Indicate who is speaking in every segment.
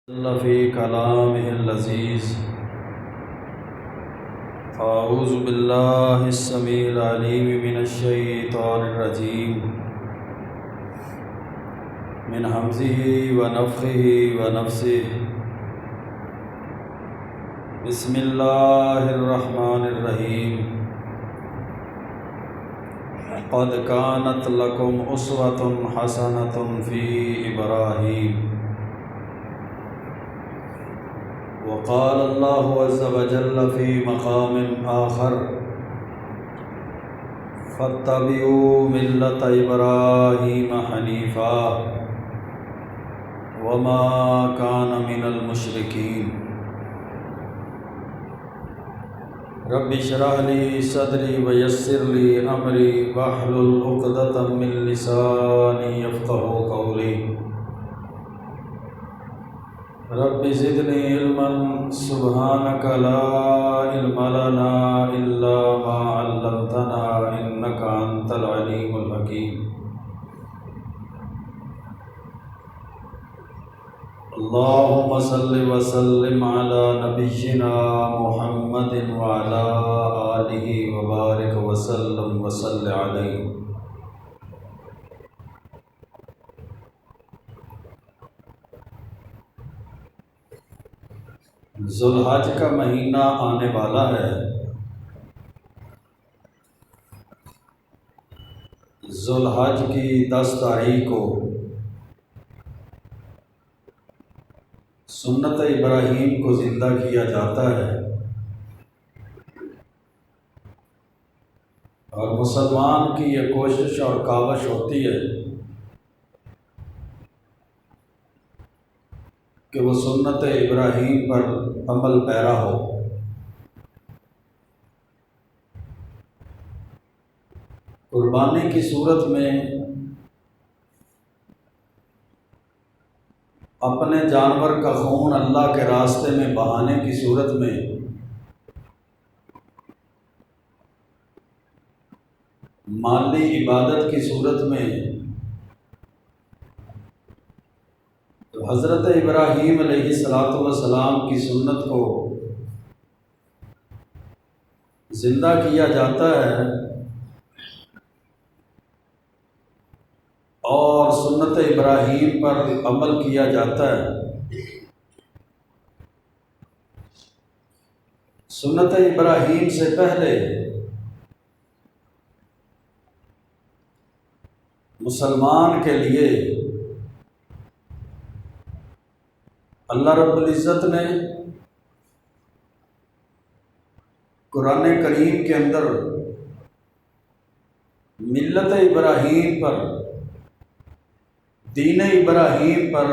Speaker 1: فی کلامہ اللذیذ اعوذ باللہ السمیع العلیم من الشیطان الرجیم من ہمزہ ونفخہ ونفثہ بسم اللہ الرحمن الرحیم قد کانت لکم اسوۃ حسنۃ فی ابراہیم وقال اللہ عز وجل فی مقام آخر فاتبعوا ملۃ ابراہیم حنیفا وما کان من المشرکین رب اشرح لی صدری ویسر لی امری واحلل عقدۃ من لسانی یفقہوا قولی رب زدنی علما سبحانک لا علم لنا الا ما علمتنا انک انت العلیم الحکیم اللہم صل وسلم علی نبینا محمد وعلی آلہ وبارک وسلم وصل علیہ۔ ذوالحج کا مہینہ آنے والا ہے۔ ذوالحج کی 10 تاریخ کو سنت ابراہیم کو زندہ کیا جاتا ہے اور مسلمان کی یہ کوشش اور کاوش ہوتی ہے کہ وہ سنت ابراہیم پر عمل پیرا ہو۔ قربانی کی صورت میں اپنے جانور کا خون اللہ کے راستے میں بہانے کی صورت میں مالی عبادت کی صورت میں تو حضرت ابراہیم علیہ السلام کی سنت کو زندہ کیا جاتا ہے اور سنت ابراہیم پر عمل کیا جاتا ہے۔ سنت ابراہیم سے پہلے مسلمان کے لیے اللہ رب العزت نے قرآن کریم کے اندر ملت ابراہیم پر، دین ابراہیم پر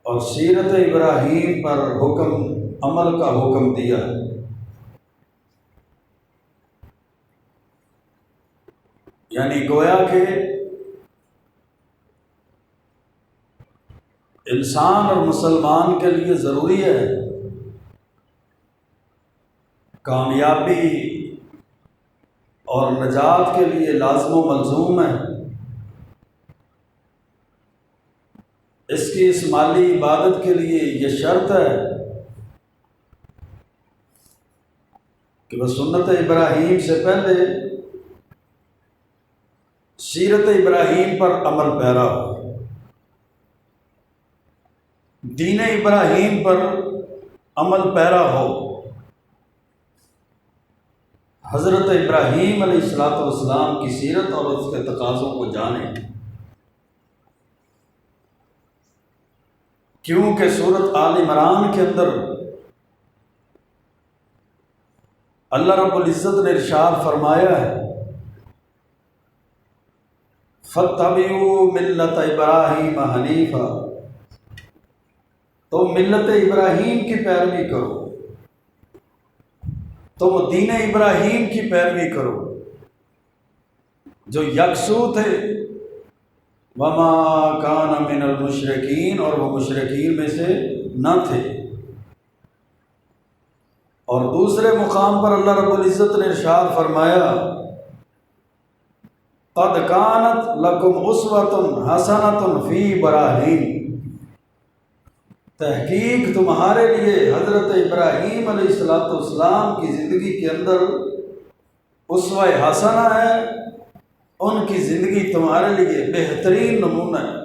Speaker 1: اور سیرت ابراہیم پر عمل کا حکم دیا۔ یعنی گویا کہ انسان اور مسلمان کے لیے ضروری ہے، کامیابی اور نجات کے لیے لازم و ملزوم ہے، اس کی اس مالی عبادت کے لیے یہ شرط ہے کہ وہ سنت ابراہیم سے پہلے سیرت ابراہیم پر عمل پیرا ہو، دین ابراہیم پر عمل پیرا ہو، حضرت ابراہیم علیہ السلام کی سیرت اور اس کے تقاضوں کو جانے۔ کیونکہ سورۃ آل عمران کے اندر اللہ رب العزت نے ارشاد فرمایا ہے فاتبعوا ملۃ ابراہیم حنیفا، تم ملت ابراہیم کی پیروی کرو، تم دین ابراہیم کی پیروی کرو جو یکسو تھے، وما کان من المشرکین، اور وہ مشرکین میں سے نہ تھے۔ اور دوسرے مقام پر اللہ رب العزت نے ارشاد فرمایا قد کانت لکم اسوۃ حسنۃ فی ابراہیم، تحقیق تمہارے لیے حضرت ابراہیم علیہ السلام کی زندگی کے اندر اسوہ حسنہ ہے، ان کی زندگی تمہارے لیے بہترین نمونہ ہے۔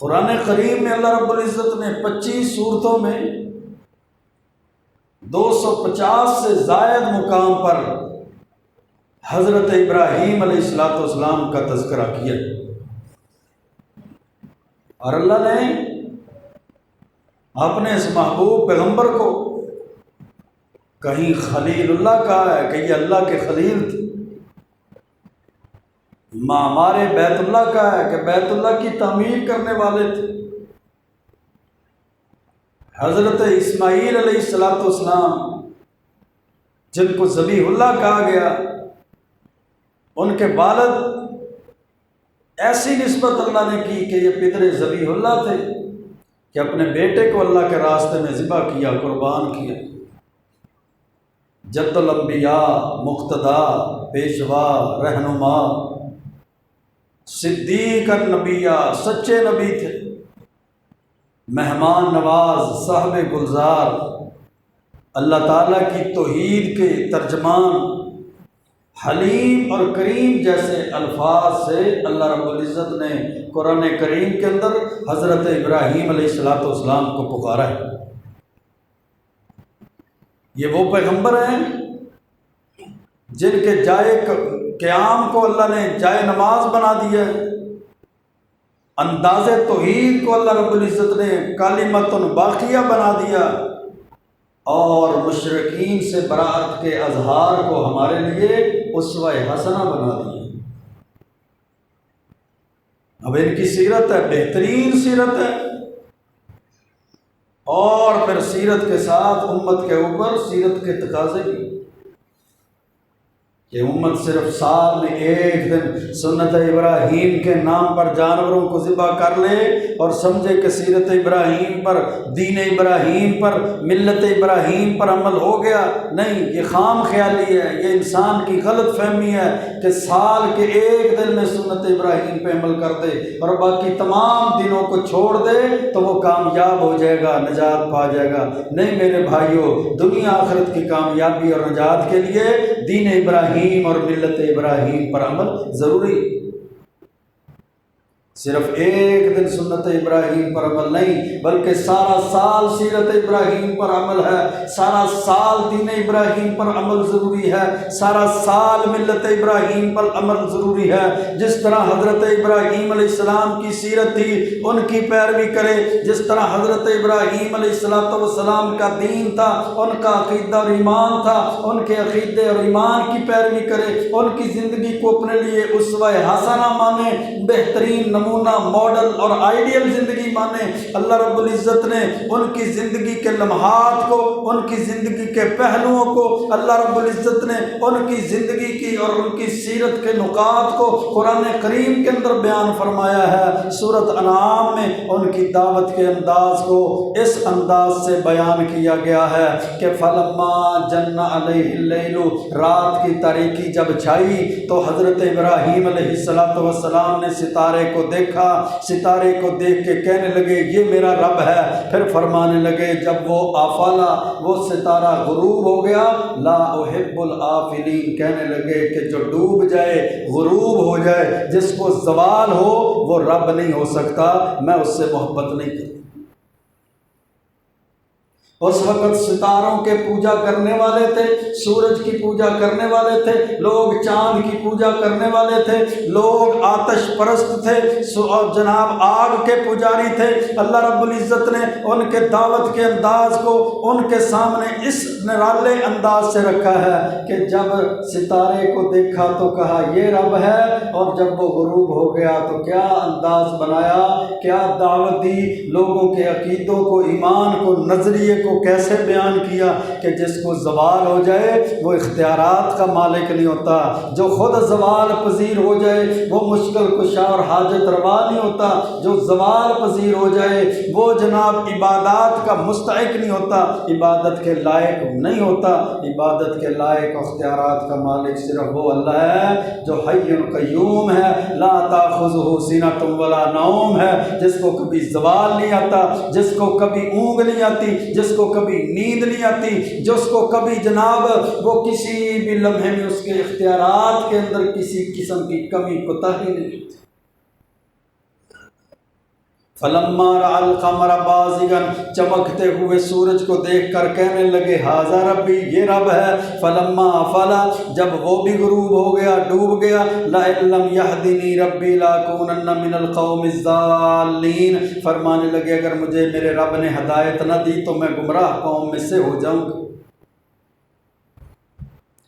Speaker 1: قرآن کریم میں اللہ رب العزت نے 25 سورتوں میں 250 سے زائد مقام پر حضرت ابراہیم علیہ السلام کا تذکرہ کیا، اور اللہ نے اپنے اس محبوب پیغمبر کو کہیں خلیل اللہ کہا ہے کہ یہ اللہ کے خلیل تھے، معمار بیت اللہ کہا ہے کہ بیت اللہ کی تعمیر کرنے والے تھے، حضرت اسماعیل علیہ السلام جن کو ذبیح اللہ کہا گیا، ان کے والد ایسی نسبت اللہ نے کی کہ یہ پدر ذبیح اللہ تھے کہ اپنے بیٹے کو اللہ کے راستے میں ذبح کیا، قربان کیا۔ جد الانبیاء، مقتدا، پیشوا، رہنما، صدیق النبیہ، سچے نبی تھے، مہمان نواز، صاحب گلزار، اللہ تعالیٰ کی توحید کے ترجمان، حلیم اور کریم جیسے الفاظ سے اللہ رب العزت نے قرآن کریم کے اندر حضرت ابراہیم علیہ السلام کو پکارا ہے۔ یہ وہ پیغمبر ہیں جن کے جائے قیام کو اللہ نے جائے نماز بنا دیا ہے، انداز توحید کو اللہ رب العزت نے کلمۃ باقیہ بنا دیا، اور مشرکین سے برات کے اظہار کو ہمارے لیے اسوہ حسنہ بنا دیا۔ اب ان کی سیرت ہے، بہترین سیرت ہے، اور پھر سیرت کے ساتھ امت کے اوپر سیرت کے تقاضے بھی کہ امت صرف سال میں ایک دن سنت ابراہیم کے نام پر جانوروں کو ذبح کر لے اور سمجھے کہ سیرت ابراہیم پر، دین ابراہیم پر، ملت ابراہیم پر عمل ہو گیا۔ نہیں، یہ خام خیالی ہے، یہ انسان کی غلط فہمی ہے کہ سال کے ایک دن میں سنت ابراہیم پہ عمل کر دے اور باقی تمام دنوں کو چھوڑ دے تو وہ کامیاب ہو جائے گا، نجات پا جائے گا۔ نہیں میرے بھائیوں، دنیا آخرت کی کامیابی اور نجات کے لیے دین ابراہیم اور ملت ابراہیم پر عمل ضروری۔ صرف ایک دن سنت ابراہیم پر عمل نہیں، بلکہ سارا سال سیرت ابراہیم پر عمل ہے، سارا سال دین ابراہیم پر عمل ضروری ہے، سارا سال ملت ابراہیم پر عمل ضروری ہے۔ جس طرح حضرت ابراہیم علیہ السلام کی سیرت تھی ان کی پیروی کرے، جس طرح حضرت ابراہیم علیہ السلام کا دین تھا، ان کا عقیدہ اور ایمان تھا، ان کے عقیدے اور ایمان کی پیروی کرے، ان کی زندگی کو اپنے لیے اسوہ حسنہ مانے، بہترین نمونہ، ماڈل اور آئیڈیل زندگی مانے۔ اللہ رب العزت نے ان کی زندگی کے لمحات کو، ان کی زندگی کے پہلوؤں کو، اللہ رب العزت نے ان کی زندگی کی اور ان کی سیرت کے نقاط کو قرآن کریم کے اندر بیان فرمایا ہے۔ سورۃ انعام میں ان کی دعوت کے انداز کو اس انداز سے بیان کیا گیا ہے کہ فَلَمَّا جَنَّ عَلَيْهِ اللَّيْلُ، رات کی تاریکی جب چھائی تو حضرت ابراہیم علیہ السلام نے ستارے کو دیکھا، ستارے کو دیکھ کے کہنے لگے یہ میرا رب ہے۔ پھر فرمانے لگے جب وہ آفالا، وہ ستارہ غروب ہو گیا، لا احب الآفلین، کہنے لگے کہ جو ڈوب جائے، غروب ہو جائے، جس کو زوال ہو وہ رب نہیں ہو سکتا، میں اس سے محبت نہیں کرتا۔ اس وقت ستاروں کے پوجا کرنے والے تھے، سورج کی پوجا کرنے والے تھے لوگ، چاند کی پوجا کرنے والے تھے لوگ، آتش پرست تھے اور جناب آگ کے پجاری تھے۔ اللہ رب العزت نے ان کے دعوت کے انداز کو ان کے سامنے اس نرالے انداز سے رکھا ہے کہ جب ستارے کو دیکھا تو کہا یہ رب ہے، اور جب وہ غروب ہو گیا تو کیا انداز بنایا، کیا دعوت دی، لوگوں کے عقیدوں کو، ایمان کو، نظریے کو کو کیسے بیان کیا کہ جس کو زوال ہو جائے وہ اختیارات کا مالک نہیں ہوتا، جو خود زوال پذیر ہو جائے وہ مشکل کشا اور حاجت روا نہیں ہوتا، جو زوال پذیر ہو جائے وہ جناب عبادات کا مستحق نہیں ہوتا، عبادت کے لائق نہیں ہوتا۔ عبادت کے لائق اختیارات کا مالک صرف وہ اللہ ہے جو حی قیوم ہے، لا تاخذہ سنۃ ولا نوم ہے، جس کو کبھی زوال نہیں آتا، جس کو کبھی اونگ نہیں آتی، جس کو کبھی نیند نہیں آتی، جس کو کبھی جناب وہ کسی بھی لمحے میں اس کے اختیارات کے اندر کسی قسم کی کمی کوتاہی نہیں ہوتی۔ فلما رأى القمر بازغا، چمکتے ہوئے سورج کو دیکھ کر کہنے لگے ھذا ربی، یہ رب ہے۔ فلما افلا، جب وہ بھی غروب ہو گیا، ڈوب گیا، لئن لم یہدنی ربی لاکونن من القوم الضالین، فرمانے لگے اگر مجھے میرے رب نے ہدایت نہ دی تو میں گمراہ قوم میں سے ہو جاؤں گا۔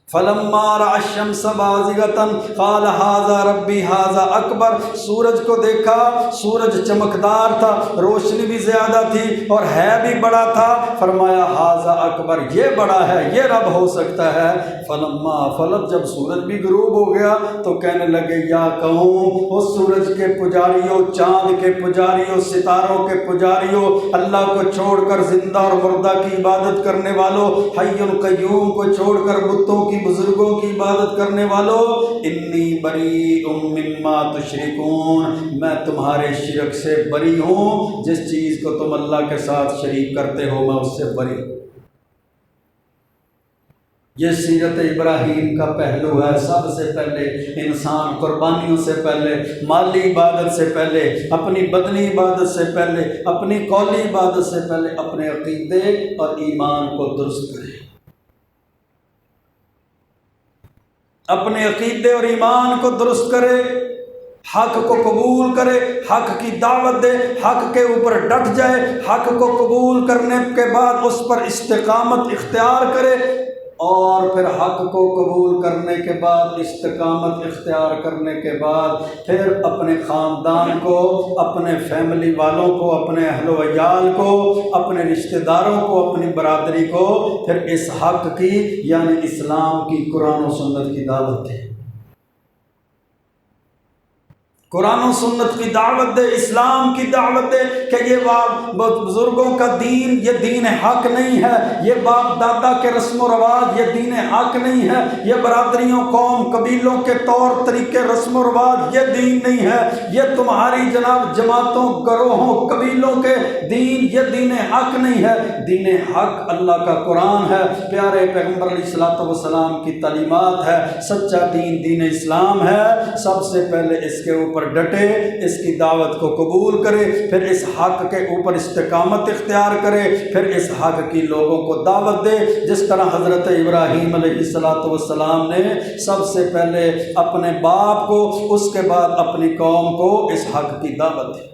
Speaker 1: فلما رأى الشمس بازغة قال ھذا ربی ھذا اکبر، سورج کو دیکھا، سورج چمکدار تھا، روشنی بھی زیادہ تھی اور ہے بھی بڑا تھا، فرمایا ھذا اکبر، یہ بڑا ہے، یہ رب ہو سکتا ہے۔ فلما فلت، جب سورج بھی غروب ہو گیا تو کہنے لگے یا قوم، اس سورج کے پجاریوں، چاند کے پجاریوں، ستاروں کے پجاریوں، اللہ کو چھوڑ کر زندہ اور مردہ کی عبادت کرنے والوں، حی قیوم کو چھوڑ کر بتوں کی، بزرگوں کی عبادت کرنے والوں، انی بریء مما تشرکون، میں تمہارے شرک سے بری ہوں، جس چیز کو تم اللہ کے ساتھ شریک کرتے ہو میں اس سے بری ہوں۔ یہ سیرت ابراہیم کا پہلو ہے۔ سب سے پہلے انسان قربانیوں سے پہلے، مالی عبادت سے پہلے، اپنی بدنی عبادت سے پہلے، اپنی قولی عبادت سے پہلے اپنے عقیدے اور ایمان کو درست کرے، اپنے عقیدے اور ایمان کو درست کرے، حق کو قبول کرے، حق کی دعوت دے، حق کے اوپر ڈٹ جائے، حق کو قبول کرنے کے بعد اس پر استقامت اختیار کرے، اور پھر حق کو قبول کرنے کے بعد، استقامت اختیار کرنے کے بعد، پھر اپنے خاندان کو، اپنے فیملی والوں کو، اپنے اہل و عیال کو، اپنے رشتہ داروں کو، اپنی برادری کو پھر اس حق کی یعنی اسلام کی، قرآن و سنت کی دعوت دے، قرآن و سنت کی دعوت دے، اسلام کی دعوت دے کہ یہ بزرگوں کا دین یہ دین حق نہیں ہے، یہ باپ دادا کے رسم و رواج یہ دین حق نہیں ہے، یہ برادریوں، قوم، قبیلوں کے طور طریقے، رسم و رواج یہ دین نہیں ہے، یہ تمہاری جناب جماعتوں، گروہوں، قبیلوں کے دین یہ دین حق نہیں ہے۔ دین حق اللہ کا قرآن ہے، پیارے پیغمبر علیہ الصلوۃ والسلام کی تعلیمات ہے، سچا دین دین اسلام ہے۔ سب سے پہلے اس کے اوپر ڈٹے، اس کی دعوت کو قبول کرے، پھر اس حق کے اوپر استقامت اختیار کرے، پھر اس حق کی لوگوں کو دعوت دے، جس طرح حضرت ابراہیم علیہ السلام نے سب سے پہلے اپنے باپ کو، اس کے بعد اپنی قوم کو اس حق کی دعوت دی۔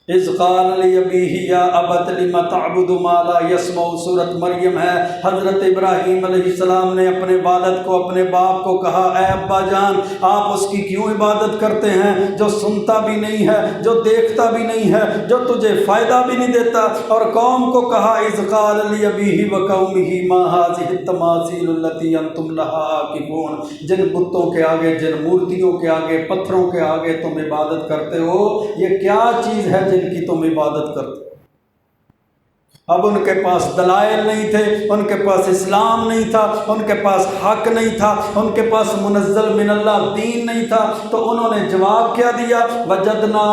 Speaker 1: اذ قال لأبيه يا أبت لم تعبد ما لا يسمع، سورۃ مریم ہے۔ حضرت ابراہیم علیہ السلام نے اپنے والد کو، اپنے باپ کو کہا اے ابا جان، آپ اس کی کیوں عبادت کرتے ہیں جو سنتا بھی نہیں ہے، جو دیکھتا بھی نہیں ہے، جو تجھے فائدہ بھی نہیں دیتا۔ اور قوم کو کہا اذ قال لأبيه وقومه ما هذه التماثيل التي أنتم لها عاكفون، جن بتوں کے آگے، جن مورتیوں کے آگے، پتھروں کے آگے تم عبادت کرتے ہو، یہ کیا چیز ہے جن کی تم عبادت کرتے؟ اب ان کے پاس دلائل نہیں تھے، ان کے پاس اسلام نہیں تھا، ان کے پاس حق نہیں تھا، ان کے پاس منزل من اللہ دین نہیں تھا، تو انہوں نے جواب کیا دیا وجدنا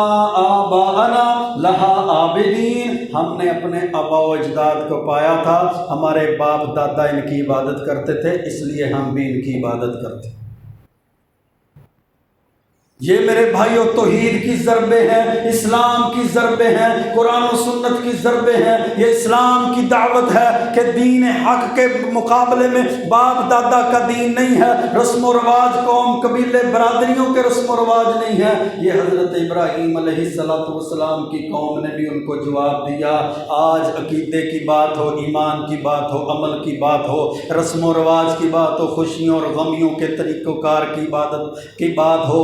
Speaker 1: آباءنا لہا عابدین، ہم نے اپنے آبا و اجداد کو پایا تھا، ہمارے باپ دادا ان کی عبادت کرتے تھے، اس لیے ہم بھی ان کی عبادت کرتے ہیں۔ یہ میرے بھائیوں توحید کی ضربیں ہیں، اسلام کی ضربیں ہیں، قرآن و سنت کی ضربیں ہیں۔ یہ اسلام کی دعوت ہے کہ دین حق کے مقابلے میں باپ دادا کا دین نہیں ہے، رسم و رواج، قوم، قبیلے، برادریوں کے رسم و رواج نہیں ہے۔ یہ حضرت ابراہیم علیہ السلام کی قوم نے بھی ان کو جواب دیا۔ آج عقیدے کی بات ہو، ایمان کی بات ہو، عمل کی بات ہو، رسم و رواج کی بات ہو، خوشیوں اور غمیوں کے طریقہ کار کی عبادت کی بات ہو،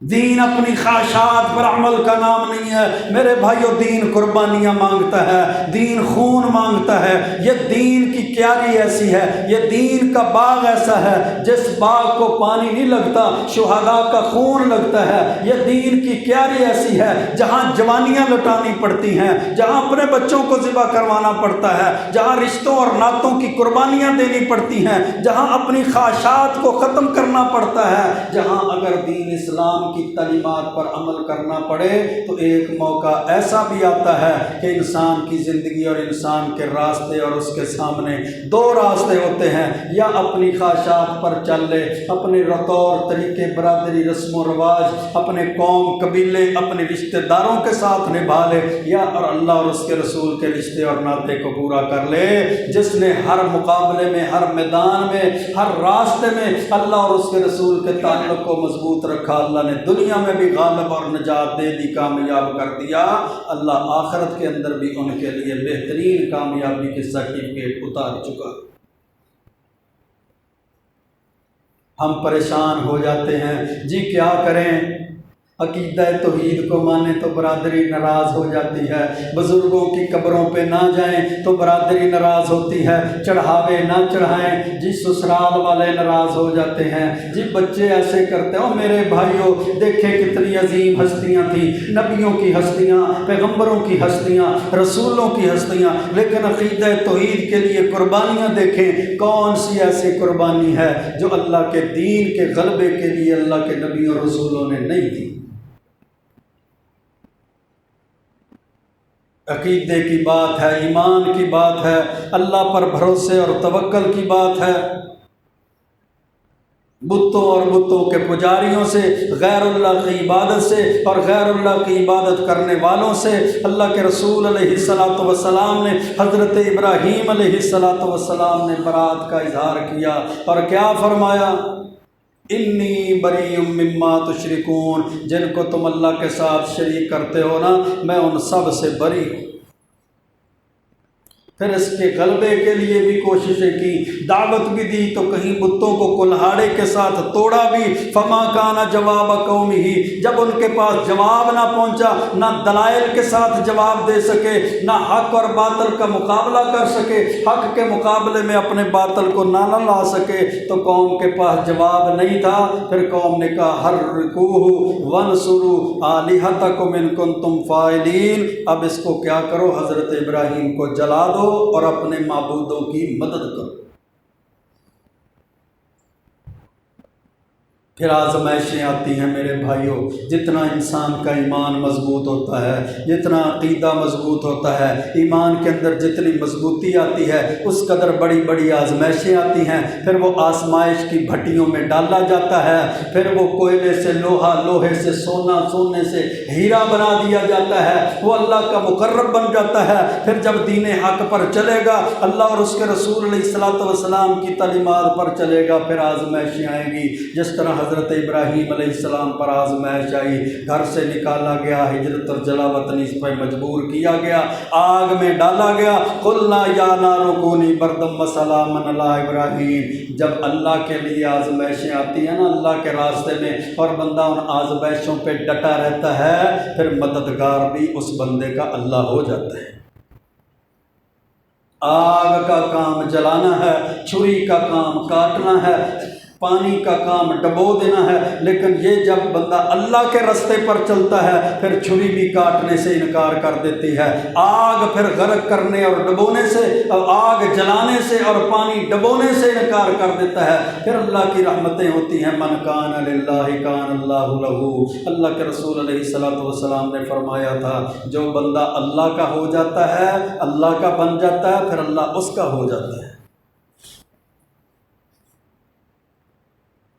Speaker 1: دین اپنی خواہشات پر عمل کا نام نہیں ہے میرے بھائیو، دین قربانیاں مانگتا ہے، دین خون مانگتا ہے۔ یہ دین کی کیاری ایسی ہے، یہ دین کا باغ ایسا ہے جس باغ کو پانی نہیں لگتا، شہداء کا خون لگتا ہے۔ یہ دین کی کیاری ایسی ہے جہاں جوانیاں لٹانی پڑتی ہیں، جہاں اپنے بچوں کو ذبح کروانا پڑتا ہے، جہاں رشتوں اور ناتوں کی قربانیاں دینی پڑتی ہیں، جہاں اپنی خواہشات کو ختم کرنا پڑتا ہے، جہاں اگر دین اسلام کی تعلیمات پر عمل کرنا پڑے تو ایک موقع ایسا بھی آتا ہے کہ انسان کی زندگی اور انسان کے راستے اور اس کے سامنے دو راستے ہوتے ہیں، یا اپنی خواہشات پر چل لے، اپنے طور طریقے، برادری، رسم و رواج، اپنے قوم، قبیلے، اپنے رشتہ داروں کے ساتھ نبھا لے، یا اور اللہ اور اس کے رسول کے رشتے اور ناطے کو پورا کر لے۔ جس نے ہر مقابلے میں، ہر میدان میں، ہر راستے میں اللہ اور اس کے رسول کے تعلق کو مضبوط رکھا، اللہ نے دنیا میں بھی غالب اور نجات دے دی، کامیاب کر دیا، اللہ آخرت کے اندر بھی ان کے لیے بہترین کامیابی کے سرٹیفکیٹ اتار چکا۔ ہم پریشان ہو جاتے ہیں، جی کیا کریں؟ عقیدہ توحید کو مانیں تو برادری ناراض ہو جاتی ہے، بزرگوں کی قبروں پہ نہ جائیں تو برادری ناراض ہوتی ہے، چڑھاوے نہ چڑھائیں جی سسرال والے ناراض ہو جاتے ہیں، جی بچے ایسے کرتے ہو۔ میرے بھائیوں دیکھیں کتنی عظیم ہستیاں تھیں، نبیوں کی ہستیاں، پیغمبروں کی ہستیاں، رسولوں کی ہستیاں، لیکن عقیدہ توحید کے لیے قربانیاں دیکھیں، کون سی ایسی قربانی ہے جو اللہ کے دین کے غلبے کے لیے اللہ کے نبیوں اور رسولوں نے نہیں دی؟ عقیدے کی بات ہے، ایمان کی بات ہے، اللہ پر بھروسے اور توکل کی بات ہے۔ بتوں اور بتوں کے پجاریوں سے، غیر اللہ کی عبادت سے اور غیر اللہ کی عبادت کرنے والوں سے اللہ کے رسول علیہ الصلوۃ والسلام نے، حضرت ابراہیم علیہ الصلوۃ والسلام نے برات کا اظہار کیا اور کیا فرمایا؟ انی بری مما تشرکون، جن کو تم اللہ کے ساتھ شریک کرتے ہو نا، میں ان سب سے بری ہوں۔ پھر اس کے غلبے کے لیے بھی کوششیں کی، دعوت بھی دی تو کہیں بتوں کو کلہاڑے کے ساتھ توڑا بھی۔ فما کان جواب قومہ، جب ان کے پاس جواب نہ پہنچا، نہ دلائل کے ساتھ جواب دے سکے، نہ حق اور باطل کا مقابلہ کر سکے، حق کے مقابلے میں اپنے باطل کو نہ لا سکے، تو قوم کے پاس جواب نہیں تھا۔ پھر قوم نے کہا حرقوہ وانصروا آلہتکم ان کنتم فاعلین، اب اس کو کیا کرو، حضرت ابراہیم کو جلا دو اور اپنے معبودوں کی مدد کرو۔ پھر آزمائشیں آتی ہیں میرے بھائیوں، جتنا انسان کا ایمان مضبوط ہوتا ہے، جتنا عقیدہ مضبوط ہوتا ہے، ایمان کے اندر جتنی مضبوطی آتی ہے، اس قدر بڑی بڑی آزمائشیں آتی ہیں۔ پھر وہ آزمائش کی بھٹیوں میں ڈالا جاتا ہے، پھر وہ کوئلے سے لوہا، لوہے سے سونا، سونے سے ہیرا بنا دیا جاتا ہے، وہ اللہ کا مقرب بن جاتا ہے۔ پھر جب دین حق پر چلے گا، اللہ اور اس کے رسول علیہ الصلوۃ والسلام کی تعلیمات پر چلے گا، پھر آزمائشیں آئیں گی۔ جس طرح حضرت ابراہیم علیہ السلام پر آزمائش آئی، گھر سے نکالا گیا، ہجرت اور جلا وطنی پر مجبور کیا گیا، آگ میں ڈالا گیا۔ قلنا یا نار کونی بردم وسلاما علی ابراہیم، جب اللہ کے لیے آزمائشیں آتی ہیں نا اللہ کے راستے میں، اور بندہ ان آزمائشوں پہ ڈٹا رہتا ہے، پھر مددگار بھی اس بندے کا اللہ ہو جاتا ہے۔ آگ کا کام جلانا ہے، چھری کا کام کاٹنا ہے، پانی کا کام ڈبو دینا ہے، لیکن یہ جب بندہ اللہ کے راستے پر چلتا ہے، پھر چھری بھی کاٹنے سے انکار کر دیتی ہے، آگ پھر غرق کرنے اور ڈبونے سے، آگ جلانے سے اور پانی ڈبونے سے انکار کر دیتا ہے۔ پھر اللہ کی رحمتیں ہوتی ہیں، من کان للہ کان اللہ لہ، اللہ کے رسول علیہ الصلوۃ والسلام نے فرمایا تھا، جو بندہ اللہ کا ہو جاتا ہے، اللہ کا بن جاتا ہے، پھر اللہ اس کا ہو جاتا ہے۔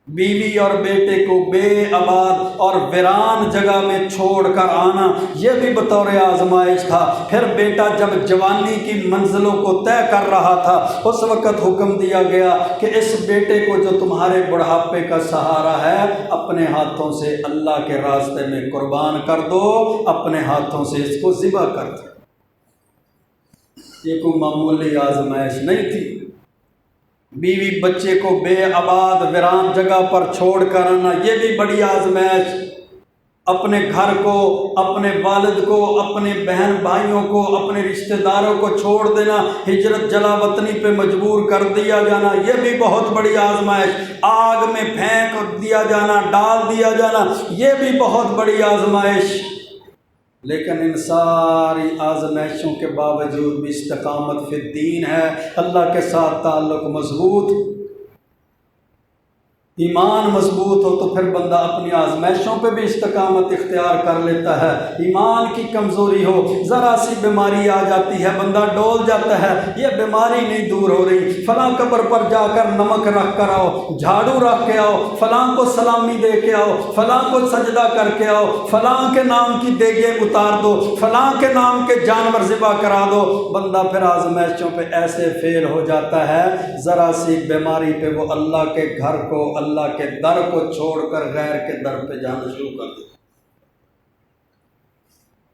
Speaker 1: بیوی اور بیٹے کو بے آباد اور ویران جگہ میں چھوڑ کر آنا، یہ بھی بطور آزمائش تھا۔ پھر بیٹا جب جوانی کی منزلوں کو طے کر رہا تھا، اس وقت حکم دیا گیا کہ اس بیٹے کو جو تمہارے بڑھاپے کا سہارا ہے، اپنے ہاتھوں سے اللہ کے راستے میں قربان کر دو، اپنے ہاتھوں سے اس کو ذبح کر دو۔ یہ کوئی معمولی آزمائش نہیں تھی۔ بیوی بچے کو بے آباد ویران جگہ پر چھوڑ کر آنا، یہ بھی بڑی آزمائش۔ اپنے گھر کو، اپنے والد کو، اپنے بہن بھائیوں کو، اپنے رشتہ داروں کو چھوڑ دینا، ہجرت جلا وطنی پہ مجبور کر دیا جانا، یہ بھی بہت بڑی آزمائش، آگ میں پھینک دیا جانا، ڈال دیا جانا، یہ بھی بہت بڑی آزمائش۔ لیکن ان ساری آزمائشوں کے باوجود بھی استقامت فی الدین ہے، اللہ کے ساتھ تعلق مضبوط، ایمان مضبوط ہو تو پھر بندہ اپنی آزمائشوں پہ بھی استقامت اختیار کر لیتا ہے۔ ایمان کی کمزوری ہو، ذرا سی بیماری آ جاتی ہے، بندہ ڈول جاتا ہے، یہ بیماری نہیں دور ہو رہی، فلاں قبر پر جا کر نمک رکھ کر آؤ، جھاڑو رکھ کے آؤ، فلاں کو سلامی دے کے آؤ، فلاں کو سجدہ کر کے آؤ، فلاں کے نام کی دیگیں اتار دو، فلاں کے نام کے جانور ذبح کرا دو، بندہ پھر آزمائشوں پہ ایسے فیل ہو جاتا ہے، ذرا سی بیماری پہ وہ اللہ کے گھر کو، اللہ کے در کو چھوڑ کر غیر کے در پہ جانا شروع کر دیتا۔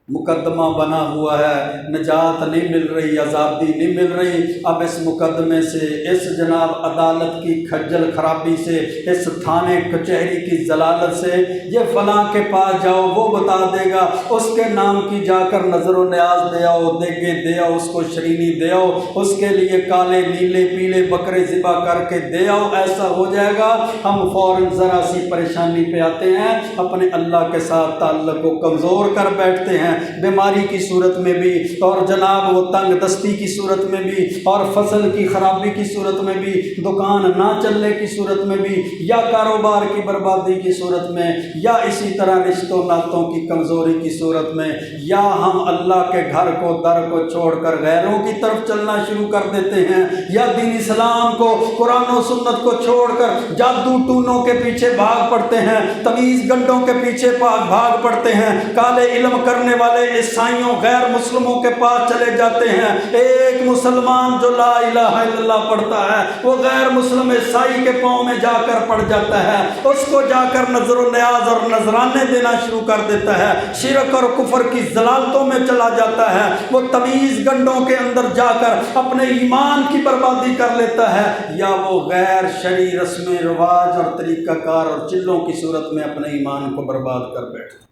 Speaker 1: مقدمہ بنا ہوا ہے، نجات نہیں مل رہی، آزادی نہیں مل رہی، اب اس مقدمے سے، اس جناب عدالت کی کھجل خرابی سے، اس تھانے کچہری کی ضلالت سے، یہ فلاں کے پاس جاؤ وہ بتا دے گا، اس کے نام کی جا کر نظر و نیاز دے آؤ، دیگیں دے آؤ، اس کو شرینی دے آؤ، اس کے لیے کالے نیلے پیلے بکرے ذبح کر کے دے آؤ، ایسا ہو جائے گا، ہم فوراً ذرا سی پریشانی پہ آتے ہیں، اپنے اللہ کے ساتھ تعلق کو کمزور کر بیٹھتے ہیں، بیماری کی صورت میں بھی، اور جناب وہ تنگ دستی کی صورت میں بھی، اور فصل کی خرابی کی صورت میں بھی، دکان نہ چلنے کی صورت میں بھی، یا کاروبار کی بربادی کی صورت میں، یا اسی طرح رشتوں ناتوں کی کمزوری کی صورت میں، یا ہم اللہ کے گھر کو، در کو چھوڑ کر غیروں کی طرف چلنا شروع کر دیتے ہیں، یا دین اسلام کو، قرآن و سنت کو چھوڑ کر جادو ٹونوں کے پیچھے بھاگ پڑتے ہیں، تمیز گنڈوں کے پیچھے بھاگ پڑتے ہیں، کالے علم کرنے والے عیسائیوں غیر مسلموں کے پاس چلے جاتے ہیں، ایک مسلمان جو لا الہ الا اللہ پڑھتا ہے وہ غیر مسلم عیسائی کے پاؤں میں جا کر پڑ جاتا ہے، اس کو جا کر نظر و نیاز اور نذرانے دینا شروع کر دیتا ہے، شرک اور کفر کی ضلالتوں میں چلا جاتا ہے، وہ تمیز گنڈوں کے اندر جا کر اپنے ایمان کی بربادی کر لیتا ہے، یا وہ غیر شرعی رسم رواج اور طریقہ کار اور چلوں کی صورت میں اپنے ایمان کو برباد کر بیٹھتا ہے۔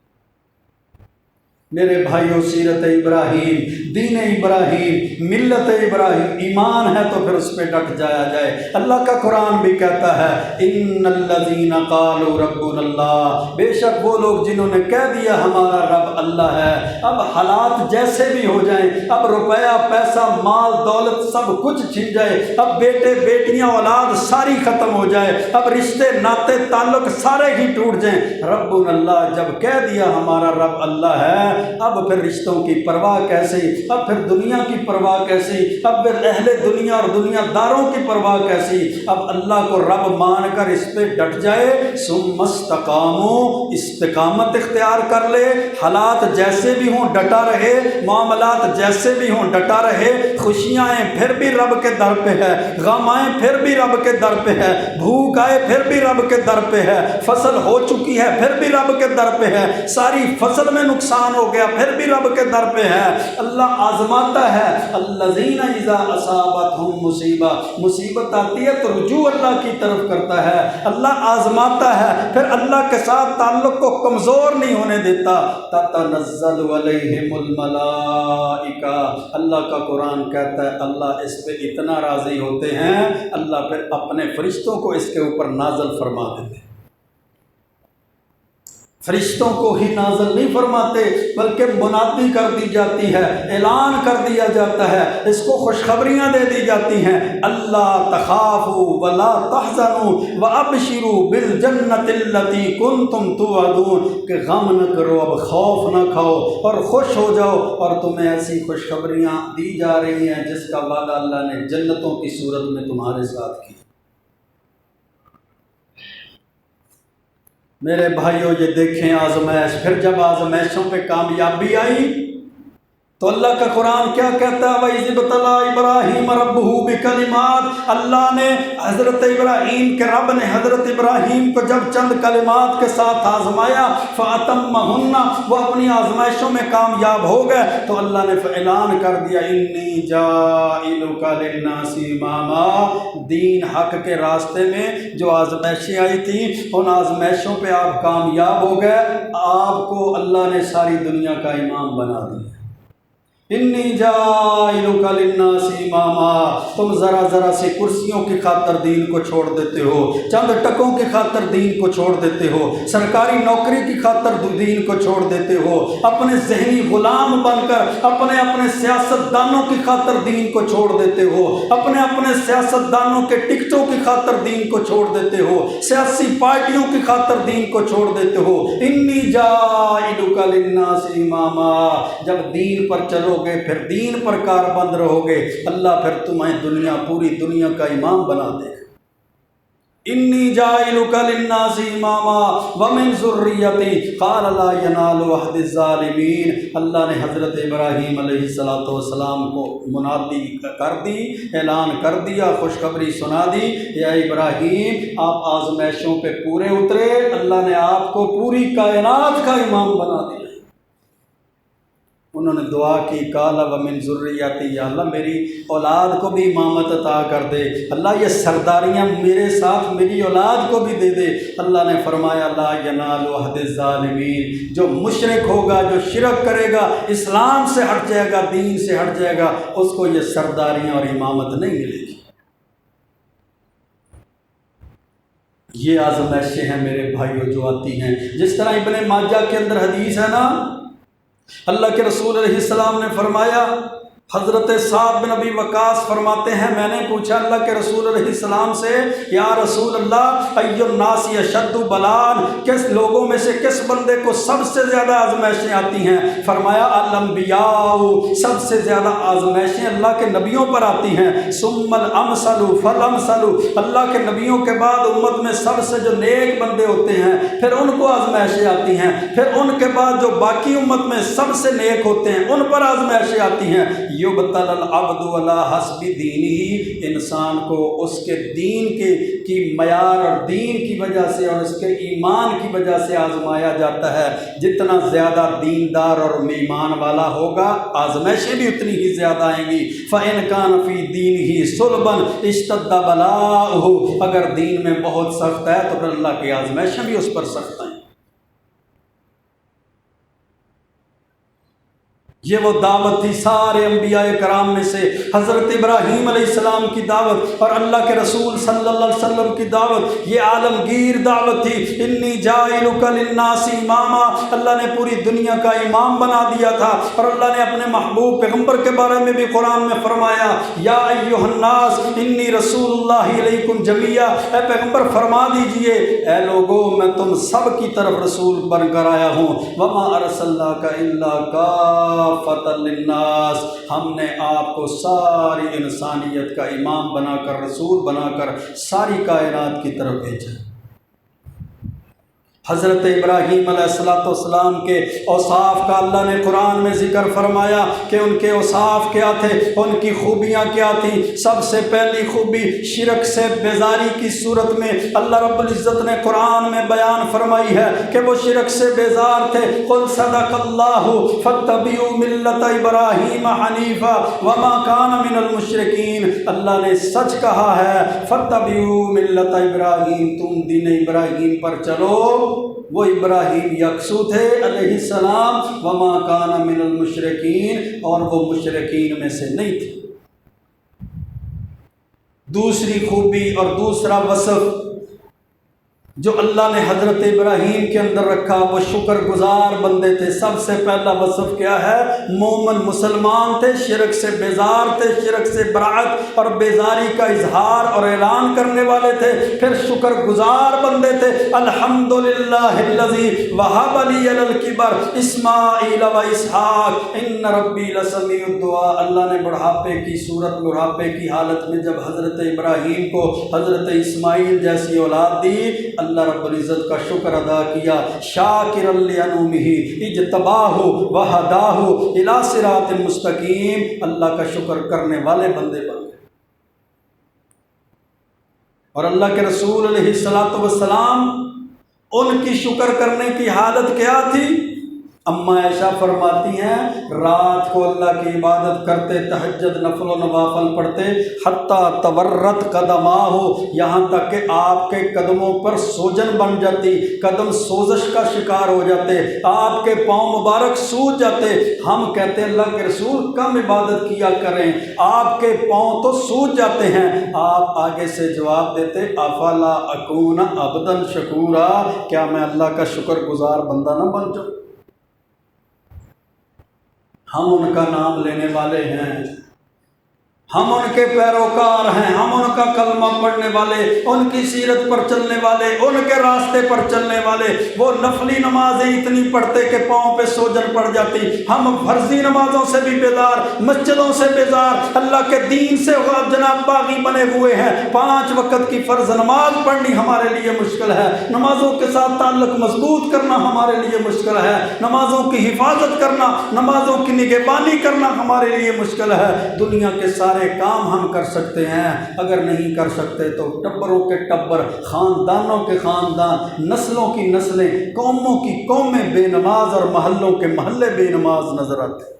Speaker 1: میرے بھائیوں، سیرت ابراہیم، دین ابراہیم، ملت ابراہیم، ایمان ہے تو پھر اس پہ ڈٹ جایا جائے۔ اللہ کا قرآن بھی کہتا ہے ان الذین قالوا ربنا اللہ، بے شک وہ لوگ جنہوں نے کہہ دیا ہمارا رب اللہ ہے، اب حالات جیسے بھی ہو جائیں، اب روپیہ پیسہ مال دولت سب کچھ چھن جائے، اب بیٹے بیٹیاں اولاد ساری ختم ہو جائے، اب رشتے ناتے تعلق سارے ہی ٹوٹ جائیں، ربنا اللہ جب کہہ دیا ہمارا رب اللہ ہے، اب پھر رشتوں کی پرواہ کیسی، اب پھر دنیا کی پرواہ کیسی، اب پھر اہل دنیا اور دنیا داروں کی پرواہ کیسی، اب اللہ کو رب مان کر اس پہ ڈٹ جائے، ثم استقاموا، استقامت اختیار کر لے، حالات جیسے بھی ہوں ڈٹا رہے، معاملات جیسے بھی ہوں ڈٹا رہے، خوشیاں آئیں پھر بھی رب کے در پہ ہے، غم آئیں پھر بھی رب کے در پہ ہے، بھوک آئے پھر بھی رب کے در پہ ہے، فصل ہو چکی ہے پھر بھی رب کے در پہ ہے، ساری فصل میں نقصان ہو گیا پھر بھی رب کے در پہ ہے، اللہ آزماتا ہے۔ الذین اذا اصابتہم مصیبہ، مصیبت آتی ہے تو رجوع اللہ کی طرف کرتا ہے، اللہ آزماتا ہے، پھر اللہ کے ساتھ تعلق کو کمزور نہیں ہونے دیتا۔ تتنزل علیہم الملائکہ، اللہ کا قرآن کہتا ہے اللہ اس پہ اتنا راضی ہوتے ہیں، اللہ پھر اپنے فرشتوں کو اس کے اوپر نازل فرما دیتے ہیں، فرشتوں کو ہی نازل نہیں فرماتے بلکہ منادی کر دی جاتی ہے، اعلان کر دیا جاتا ہے، اس کو خوشخبریاں دے دی جاتی ہیں، اللہ تخافوا ولا تحزنوا وابشروا بالجنۃ التي كنتم توعدون، کہ غم نہ کرو، اب خوف نہ کھاؤ اور خوش ہو جاؤ، اور تمہیں ایسی خوشخبریاں دی جا رہی ہیں جس کا وعدہ اللہ نے جنتوں کی صورت میں تمہارے ساتھ کیا۔ میرے بھائیوں، یہ دیکھیں آزمائش، پھر جب آزمائشوں پہ کامیابی آئی تو اللہ کا قرآن کیا کہتا ہے؟ وَإِذِ ابْتَلَىٰ إِبْرَاهِيمَ رَبُّهُ بِكَلِمَاتٍ، اللہ نے حضرت ابراہیم کے رب نے حضرت ابراہیم کو جب چند کلمات کے ساتھ آزمایا، فَأَتَمَّهُنَّ، وہ اپنی آزمائشوں میں کامیاب ہو گئے تو اللہ نے اعلان کر دیا اِنِّي جَاعِلُكَ لِلنَّاسِ إِمَامًا، دین حق کے راستے میں جو آزمائشیں آئی تھیں ان آزمائشوں پہ آپ کامیاب ہو گئے، آپ کو اللہ نے ساری دنیا کا امام بنا دیا۔ انی جاعلک للناس اماما، تم ذرا ذرا سے کرسیوں کی خاطر دین کو چھوڑ دیتے ہو، چند ٹکوں کی خاطر دین کو چھوڑ دیتے ہو، سرکاری نوکری کی خاطر دین کو چھوڑ دیتے ہو، اپنے ذہنی غلام بن کر اپنے سیاست دانوں کی خاطر دین کو چھوڑ دیتے ہو، اپنے سیاست دانوں کے ٹکٹوں کی خاطر دین کو چھوڑ دیتے ہو، سیاسی پارٹیوں کی خاطر دین کو چھوڑ دیتے ہو۔ انی جاعلک للناس اماما، جب دین پر چلو گے پھر دین پر کاربند رہو گے، اللہ پھر تمہیں پوری دنیا کا امام بنا دے گا۔ انی جاعلک للناس اماما ومن ذریتی قال لا ینال عہد الظالمین، اللہ نے حضرت ابراہیم علیہ السلام کو منادی کر دی، اعلان کر دیا، خوشخبری سنا دی، یا ابراہیم آپ آزمائشوں پہ پورے اترے، اللہ نے آپ کو پوری کائنات کا امام بنا دیا۔ انہوں نے دعا کی، قال ومن ذریتی، یا اللہ میری اولاد کو بھی امامت عطا کر دے، اللہ یہ سرداریاں میرے ساتھ میری اولاد کو بھی دے دے۔ اللہ نے فرمایا لا ینال عہد الظالمین، جو مشرک ہوگا، جو شرک کرے گا، اسلام سے ہٹ جائے گا، دین سے ہٹ جائے گا، اس کو یہ سرداریاں اور امامت نہیں ملے گی۔ یہ آزمائشیں ہیں میرے بھائیوں جو آتی ہیں، جس طرح ابن ماجہ کے اندر حدیث ہے نا، اللہ کے رسول علیہ السلام نے فرمایا، حضرت سعد بن ابی وقاص فرماتے ہیں میں نے پوچھا اللہ کے رسول علیہ السلام سے، یا رسول اللہ ای الناس اشد بلاء، کس لوگوں میں سے کس بندے کو سب سے زیادہ آزمائشیں آتی ہیں؟ فرمایا الانبیاء، سب سے زیادہ آزمائشیں اللہ کے نبیوں پر آتی ہیں، ثم الامثل فالامثل، اللہ کے نبیوں کے بعد امت میں سب سے جو نیک بندے ہوتے ہیں پھر ان کو آزمائشیں آتی ہیں، پھر ان کے بعد جو باقی امت میں سب سے نیک ہوتے ہیں ان پر آزمائشیں آتی ہیں۔ یبتلی العبد علی حسب دینہ، انسان کو اس کے دین کی معیار اور دین کی وجہ سے اور اس کے ایمان کی وجہ سے آزمایا جاتا ہے۔ جتنا زیادہ دیندار اور ایمان والا ہوگا آزمائشیں بھی اتنی ہی زیادہ آئیں گی۔ فإن کان فی دینہ صلبا اشتد بلاؤہ، اگر دین میں بہت سخت ہے تو پھر اللہ کی آزمائشیں بھی اس پر سخت ہیں۔ یہ وہ دعوت تھی سارے انبیاء کرام میں سے، حضرت ابراہیم علیہ السلام کی دعوت اور اللہ کے رسول صلی اللہ علیہ وسلم کی دعوت، یہ عالمگیر دعوت تھی۔ انی جاعلک للناس اماما، اللہ نے پوری دنیا کا امام بنا دیا تھا، اور اللہ نے اپنے محبوب پیغمبر کے بارے میں بھی قرآن میں فرمایا، یا ایھا الناس انی رسول اللہ الیکم جمیعا، اے پیغمبر فرما دیجئے اے لوگوں میں تم سب کی طرف رسول بن کر آیا ہوں، وما ارسلناک الا کافۃ للناس، ہم نے آپ کو ساری انسانیت کا امام بنا کر، رسول بنا کر ساری کائنات کی طرف بھیجا۔ حضرت ابراہیم علیہ السلام کے اوصاف کا اللہ نے قرآن میں ذکر فرمایا کہ ان کے اوصاف کیا تھے، ان کی خوبیاں کیا تھیں۔ سب سے پہلی خوبی شرک سے بیزاری کی صورت میں اللہ رب العزت نے قرآن میں بیان فرمائی ہے کہ وہ شرک سے بیزار تھے۔ قل صدق اللہ فاتبعوا ملت ابراہیم حنیفا وما کان من المشرکین، اللہ نے سچ کہا ہے، فاتبعوا ملت ابراہیم، تم دین ابراہیم پر چلو، وہ ابراہیم یکسو تھے علیہ السلام، وما کان من المشرکین، اور وہ مشرکین میں سے نہیں تھے۔ دوسری خوبی اور دوسرا وصف جو اللہ نے حضرت ابراہیم کے اندر رکھا، وہ شکر گزار بندے تھے۔ سب سے پہلا وصف کیا ہے؟ مومن مسلمان تھے، شرک سے بیزار تھے، شرک سے براعت اور بیزاری کا اظہار اور اعلان کرنے والے تھے۔ پھر شکر گزار بندے تھے، الحمدللہ الذی وہب لی علی الکبر اسماعیل و اسحاق ان ربی لسمیع الدعاء، اللہ نے بڑھاپے کی صورت، بڑھاپے کی حالت میں جب حضرت ابراہیم کو حضرت اسماعیل جیسی اولاد دی، اللہ رب العزت کا شکر ادا کیا، شاکرا لانعمہ اجتباہ وہداہ الی صراط مستقیم، اللہ کا شکر کرنے والے بندے بن گئے۔ اور اللہ کے رسول علیہ الصلاۃ والسلام ان کی شکر کرنے کی حالت کیا تھی؟ اما عائشہ فرماتی ہیں رات کو اللہ کی عبادت کرتے، تہجد نفل و نوافل پڑھتے، حتیٰ تورت قدماہ، یہاں تک کہ آپ کے قدموں پر سوجن بن جاتی، قدم سوزش کا شکار ہو جاتے، آپ کے پاؤں مبارک سوج جاتے۔ ہم کہتے ہیں اللہ کے رسول کم عبادت کیا کریں، آپ کے پاؤں تو سوج جاتے ہیں۔ آپ آگے سے جواب دیتے افلا اکون عبدا شکورا، کیا میں اللہ کا شکر گزار بندہ نہ بن جاؤں؟ ہم ان کا نام لینے والے ہیں، ہم ان کے پیروکار ہیں، ہم ان کا کلمہ پڑھنے والے، ان کی سیرت پر چلنے والے، ان کے راستے پر چلنے والے۔ وہ نفلی نمازیں اتنی پڑھتے کہ پاؤں پہ سوجن پڑ جاتی، ہم فرضی نمازوں سے بھی بیزار، مسجدوں سے بیزار، اللہ کے دین سے جناب باغی بنے ہوئے ہیں۔ 5 وقت کی فرض نماز پڑھنی ہمارے لیے مشکل ہے، نمازوں کے ساتھ تعلق مضبوط کرنا ہمارے لیے مشکل ہے، نمازوں کی حفاظت کرنا، نمازوں کی نگہبانی کرنا ہمارے لیے مشکل ہے۔ دنیا کے سارے کام ہم کر سکتے ہیں، اگر نہیں کر سکتے تو ٹبروں کے ٹبر، خاندانوں کے خاندان، نسلوں کی نسلیں، قوموں کی قومیں بے نماز اور محلوں کے محلے بے نماز نظر آتے۔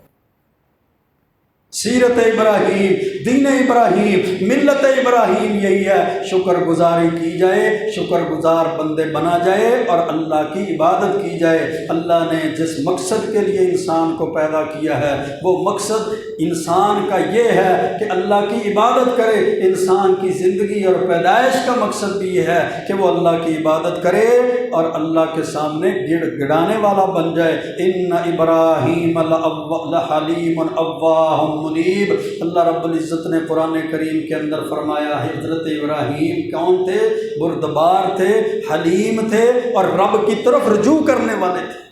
Speaker 1: سیرت ابراہیم، دین ابراہیم، ملت ابراہیم یہی ہے، شکر گزاری کی جائے، شکر گزار بندے بنا جائے اور اللہ کی عبادت کی جائے۔ اللہ نے جس مقصد کے لیے انسان کو پیدا کیا ہے وہ مقصد انسان کا یہ ہے کہ اللہ کی عبادت کرے۔ انسان کی زندگی اور پیدائش کا مقصد بھی یہ ہے کہ وہ اللہ کی عبادت کرے اور اللہ کے سامنے گڑ گڑانے والا بن جائے۔ ان ابراہیم لحلیم اواہ منیب، اللہ رب العزت نے قرآن کریم کے اندر فرمایا ہے حضرت ابراہیم کون تھے؟ بردبار تھے، حلیم تھے اور رب کی طرف رجوع کرنے والے تھے،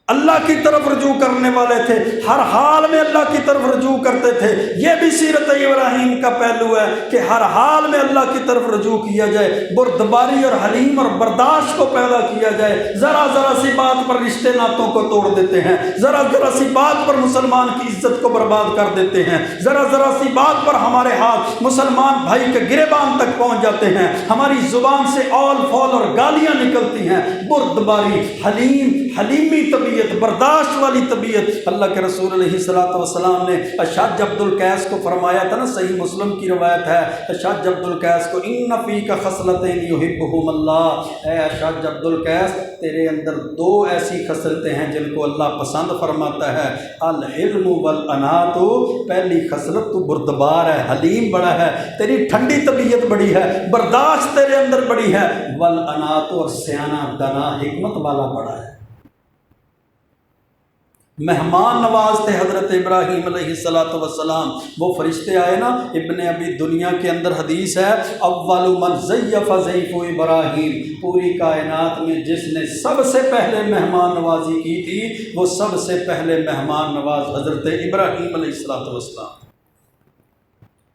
Speaker 1: اللہ کی طرف رجوع کرنے والے تھے، ہر حال میں اللہ کی طرف رجوع کرتے تھے۔ یہ بھی سیرت ابراہیم کا پہلو ہے کہ ہر حال میں اللہ کی طرف رجوع کیا جائے، بردباری اور حلیم اور برداشت کو پیدا کیا جائے۔ ذرا ذرا سی بات پر رشتے ناتوں کو توڑ دیتے ہیں، ذرا ذرا سی بات پر مسلمان کی عزت کو برباد کر دیتے ہیں، ذرا ذرا سی بات پر ہمارے ہاتھ مسلمان بھائی کے گریبان تک پہنچ جاتے ہیں، ہماری زبان سے اول فول اور گالیاں نکلتی ہیں۔ بردباری، حلیمی طبیعت، برداشت والی طبیعت۔ اللہ کے رسول علیہ الصلوۃ والسلام نے اشج عبد القیس کو فرمایا تھا نا، صحیح مسلم کی روایت ہے، اشج عبد القیس کو ان فیک خصلتین یحبہم اللہ، اے اشج عبد القیس تیرے اندر 2 ایسی خصلتیں ہیں جن کو اللہ پسند فرماتا ہے، الحلم والانات، پہلی خصلت تو بردبار ہے، حلیم بڑا ہے، تیری ٹھنڈی طبیعت بڑی ہے، برداشت تیرے اندر بڑی ہے، والانات اور سیانہ دنا حکمت والا بڑا ہے۔ مہمان نواز تھے حضرت ابراہیم علیہ الصلوۃ والسلام۔ وہ فرشتے آئے نا، ابن ابی دنیا کے اندر حدیث ہے اول من ضیف ضیف ابراہیم، پوری کائنات میں جس نے سب سے پہلے مہمان نوازی کی تھی وہ سب سے پہلے مہمان نواز حضرت ابراہیم علیہ الصلوۃ والسلام۔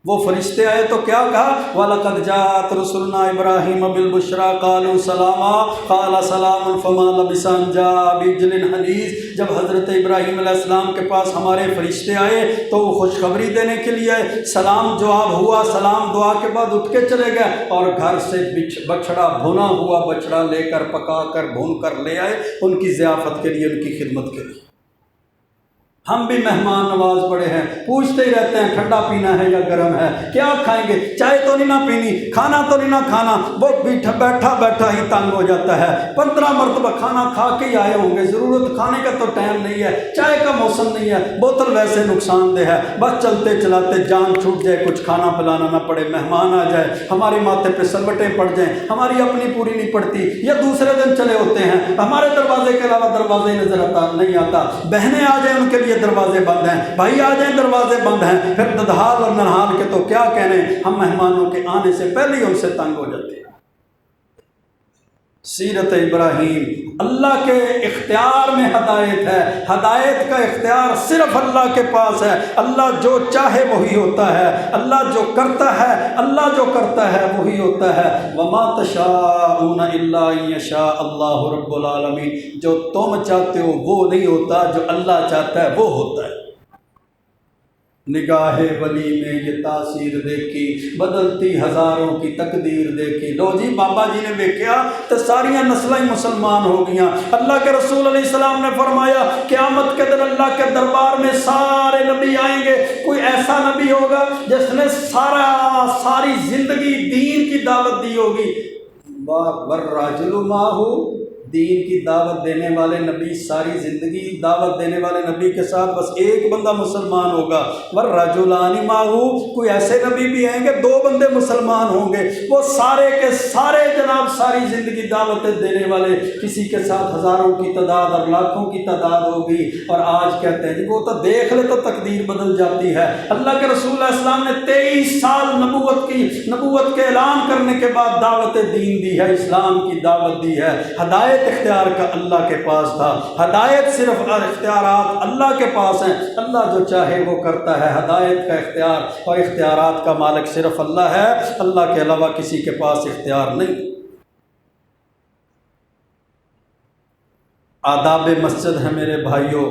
Speaker 1: وہ فرشتے آئے تو کیا کہا؟ وَلَقَدْ جَاءَتْ رُسُلُنَا إِبْرَاهِيمَ بِالْبُشْرَىٰ قَالُوا سَلَامًا قَالَ سَلَامٌ فَمَا لَبِثَ أَن جَاءَ بِعِجْلٍ حَنِيذٍ۔ جب حضرت ابراہیم علیہ السلام کے پاس ہمارے فرشتے آئے تو وہ خوشخبری دینے کے لیے آئے، سلام جواب ہوا، سلام دعا کے بعد اٹھ کے چلے گئے اور گھر سے بچڑا، بھنا ہوا بچڑا لے کر پکا کر بھون کر لے آئے ان کی ضیافت کے لیے، ان کی خدمت کے لیے۔ ہم بھی مہمان نواز بڑے ہیں، پوچھتے ہی رہتے ہیں ٹھنڈا پینا ہے یا گرم ہے، کیا کھائیں گے، چائے تو نہیں نہ پینی، کھانا تو نہیں نہ کھانا۔ وہ بیٹھا بیٹھا ہی تنگ ہو جاتا ہے، 15 مرتبہ کھانا کھا کے ہی آئے ہوں گے، ضرورت کھانے کا تو ٹائم نہیں ہے، چائے کا موسم نہیں ہے، بوتل ویسے نقصان دہ ہے، بس چلتے چلاتے جان چھوٹ جائے، کچھ کھانا پلانا نہ پڑے، مہمان آ جائے، ہمارے ماتھے پہ سلوٹیں پڑ جائیں، ہماری اپنی پوری نہیں پڑتی، یا دوسرے دن چلے ہوتے ہیں، ہمارے دروازے کے علاوہ دروازے نظر نہیں آتا، بہنیں آ جائیں ان کے لیے دروازے بند ہیں، بھائی آ جائیں دروازے بند ہیں، پھر ددحال اور ننحال کے تو کیا کہنے، ہم مہمانوں کے آنے سے پہلے ہی ان سے تنگ ہو جاتے ہیں۔ سیرت ابراہیم اللہ کے اختیار میں ہدایت ہے، ہدایت کا اختیار صرف اللہ کے پاس ہے۔ اللہ جو چاہے وہی ہوتا ہے، اللہ جو کرتا ہے، اللہ جو کرتا ہے وہی ہوتا ہے۔ وما تشاءون الا ان یشاء اللہ رب العالمین، جو تم چاہتے ہو وہ نہیں ہوتا، جو اللہ چاہتا ہے وہ ہوتا ہے۔ نگاہ ولی میں یہ تاثیر دیکھی، بدلتی ہزاروں کی تقدیر دیکھی۔ لو جی بابا جی نے دیکھا تو ساریاں نسلیں مسلمان ہو گئیاں۔ اللہ کے رسول علیہ السلام نے فرمایا قیامت کے دن اللہ کے دربار میں سارے نبی آئیں گے، کوئی ایسا نبی ہوگا جس نے ساری زندگی دین کی دعوت دی ہوگی۔ والرجل ماہو، دین کی دعوت دینے والے نبی، ساری زندگی دعوت دینے والے نبی کے ساتھ بس ایک بندہ مسلمان ہوگا۔ والرجلان معہ، کوئی ایسے نبی بھی آئیں گے 2 بندے مسلمان ہوں گے، وہ سارے کے سارے جناب ساری زندگی دعوتیں دینے والے، کسی کے ساتھ ہزاروں کی تعداد اور لاکھوں کی تعداد ہوگی۔ اور آج کہتے ہیں جی وہ تو دیکھ لے تو تقدیر بدل جاتی ہے۔ اللہ کے رسول علیہ السلام نے 23 سال نبوت کے اعلان کرنے کے بعد دعوت دین دی ہے، اسلام کی دعوت دی ہے۔ ہدایت اختیار کا اللہ کے پاس تھا، ہدایت صرف اختیارات اللہ کے پاس ہیں، اللہ جو چاہے وہ کرتا ہے۔ ہدایت کا اختیار اور اختیارات کا مالک صرف اللہ ہے، اللہ کے علاوہ کسی کے پاس اختیار نہیں۔ آداب مسجد ہے میرے بھائیوں،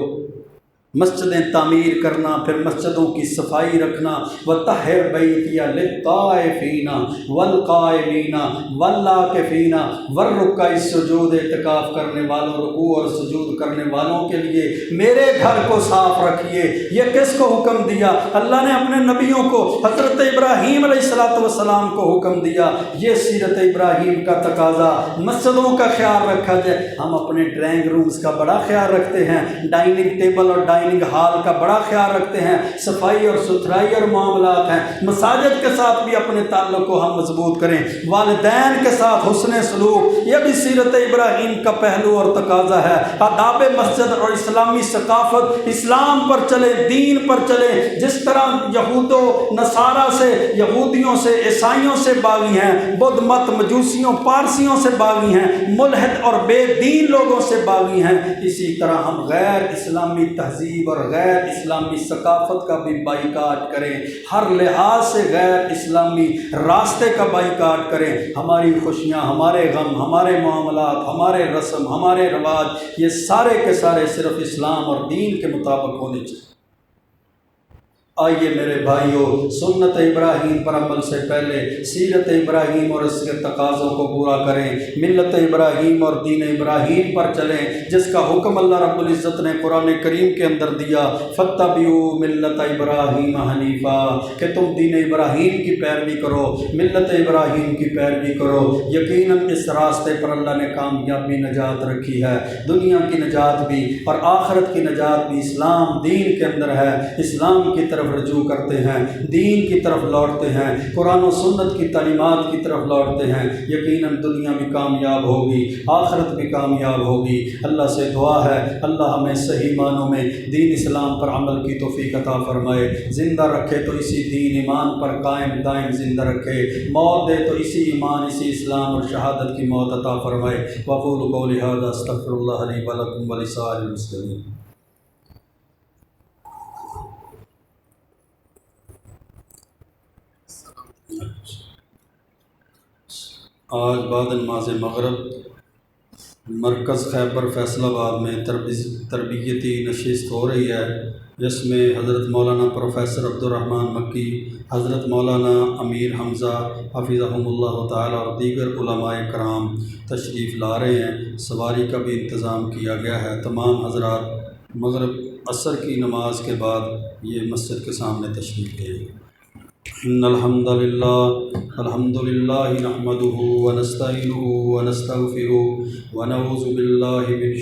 Speaker 1: مسجدیں تعمیر کرنا، پھر مسجدوں کی صفائی رکھنا۔ وَطَہِّرْ بَيْتِيَ لِلطَّائِفِينَ وَالْقَائِمِينَ وَالْعَاكِفِينَ وَالرُّكَّعِ السُّجُودِ، اعتکاف کرنے والوں، رکوع اور سجود کرنے والوں کے لیے میرے گھر کو صاف رکھیے۔ یہ کس کو حکم دیا؟ اللہ نے اپنے نبیوں کو، حضرت ابراہیم علیہ السلام کو حکم دیا۔ یہ سیرت ابراہیم کا تقاضا، مسجدوں کا خیال رکھا جائے۔ ہم اپنے ڈرائنگ رومز کا بڑا خیال رکھتے ہیں، ڈائننگ ٹیبل اور ڈائننگ ہال کا بڑا خیال رکھتے ہیں، صفائی اور ستھرائی اور معاملات ہیں۔ مساجد کے ساتھ بھی اپنے تعلق کو ہم مضبوط کریں، والدین کے ساتھ حسن سلوک، یہ بھی سیرت ابراہیم کا پہلو اور تقاضا ہے۔ آداب مسجد اور اسلامی ثقافت، اسلام پر چلے، دین پر چلے۔ جس طرح یہود و نصارہ سے، یہودیوں سے، عیسائیوں سے باغی ہیں، بدھ مت، مجوسیوں، پارسیوں سے باغی ہیں، ملحد اور بے دین لوگوں سے باغی ہیں، اسی طرح ہم غیر اسلامی تہذیب اور غیر اسلامی ثقافت کا بھی بائیکاٹ کریں، ہر لحاظ سے غیر اسلامی راستے کا بائیکاٹ کریں۔ ہماری خوشیاں، ہمارے غم، ہمارے معاملات، ہمارے رسم، ہمارے رواج، یہ سارے کے سارے صرف اسلام اور دین کے مطابق ہونے چاہیے۔ آئیے میرے بھائیوں، سنت ابراہیم پر عمل سے پہلے سیرت ابراہیم اور اس کے تقاضوں کو پورا کریں، ملت ابراہیم اور دین ابراہیم پر چلیں، جس کا حکم اللہ رب العزت نے قرآن کریم کے اندر دیا۔ فَاتَّبِعُوا مِلَّتَ إِبْرَاهِيمَ حَنِيفًا، کہ تم دین ابراہیم کی پیروی کرو، ملت ابراہیم کی پیروی کرو۔ یقیناً اس راستے پر اللہ نے کامیابی نجات رکھی ہے، دنیا کی نجات بھی اور آخرت کی نجات بھی اسلام دین کے اندر ہے۔ اسلام کی طرف رجوع کرتے ہیں، دین کی طرف لوٹتے ہیں، قرآن و سنت کی تعلیمات کی طرف لوٹتے ہیں، یقیناً دنیا بھی کامیاب ہوگی، آخرت بھی کامیاب ہوگی۔ اللہ سے دعا ہے اللہ ہمیں صحیح معنوں میں دین اسلام پر عمل کی توفیق عطا فرمائے، زندہ رکھے تو اسی دین ایمان پر قائم دائم زندہ رکھے، موت دے تو اسی ایمان، اسی اسلام اور شہادت کی موت عطا فرمائے۔ وأقول قولي هذا استغفر الله لي ولكم ولسائر المسلمين۔ آج بعد نماز مغرب مرکز خیبر فیصل آباد میں تربیتی نشست ہو رہی ہے، جس میں حضرت مولانا پروفیسر عبدالرحمن مکی، حضرت مولانا امیر حمزہ حفظہم اللہ تعالی اور دیگر علماء کرام تشریف لا رہے ہیں۔ سواری کا بھی انتظام کیا گیا ہے۔ تمام حضرات مغرب عصر کی نماز کے بعد یہ مسجد کے سامنے تشریف لے گئے۔ ان الحمد للہ نحمده ونستعینه ونستغفره ونعوذ باللہ من